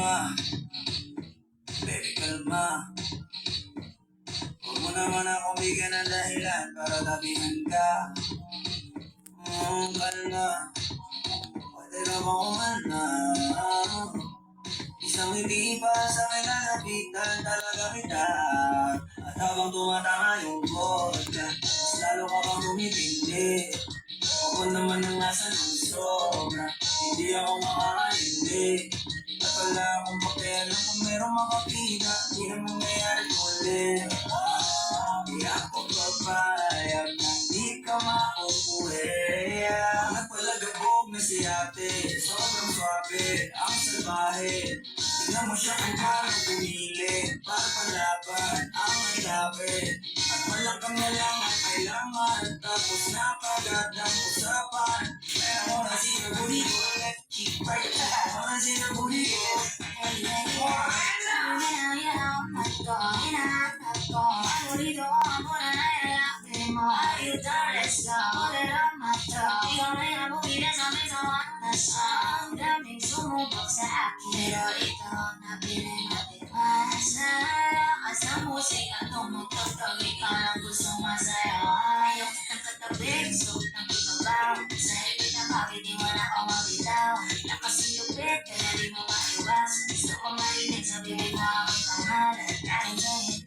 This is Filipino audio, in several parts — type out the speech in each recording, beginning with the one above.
kalma, baby kalma. Huwag mo naman akong bigyan ng dahilan para tabihan ka. Kalma, pwede na ba kumana? Isang hindi pa sa akin nalapitan talaga kita. At habang tumatama yung vodka, mas lalo ka pang tumitindi. Ako naman ang nasa ng sobra, hindi ako makakaindi. At wala akong pakialam kung merong makakita, di na mangyayari ulit. Di ako papayag na di ka mauuwi. Nagpalagabog na si ate, sobrang swabe, ang salbahe. Tignan mo siya kung paano pumili, para palaban ang labi. At malakang na lang ang kailangan, tapos napagad ang usapan. Kaya mo na sinabuli ko, let's keep right back. Mo na sinabuli ko. Ang daming sumubok sa akin, pero ito napili matiwas. Nalalakas ng musika, tumutugtog, ikaw lang gustong masaya. Ayaw kitang katabi, gusto kitang ibabaw. Sa ibig na bakit di mo na ako mabitaw. Nakasilupit, kaya di mo maiwas. Gusto ko marinig sa bibig mo ang pangalan. Kahit ngayon,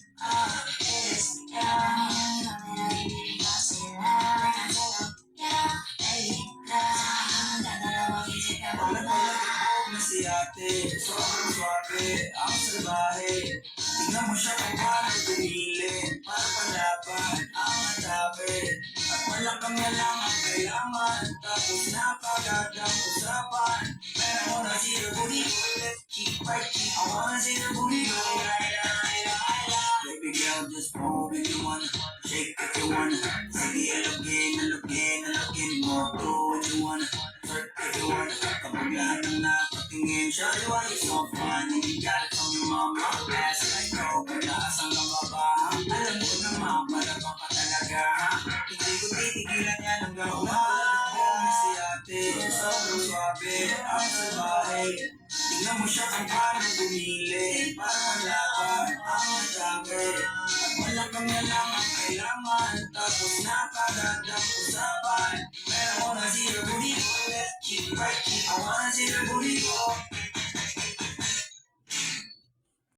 is young. Kami na ibig ko sila. Nagpalagabog na si ate, sobrang swabe, ang salbahe. Tignan mo siya kung paano pumili, para palaban ang atabe. At malakang na lang ang kailangan, tapos napagad ang usapan. Pero ako na sinabuli ko, let's keep fighting. I wanna sinabuli ko. Baby girl, just move if you wanna, shake if you wanna. Sige, alugin mo, do what you wanna. Work if you wanna, kapag lahat ng nakatingin. Show you why you're so fun, and you got it from your mama. Ass like go, paglaas hanggang baba. Alam ko naman, malabang ka talaga. Hindi ko titigilan yan hanggang umahal. Si ate, sobrang swabe, ang salbahe. Tignan mo siya kung paano bumili, para malaban ang atabe. At malakang na lang ang kailangan, tapos napagad ang usapan. Pero ako na sinabuli ko, let's keep fighting. I wanna sinabuli ko.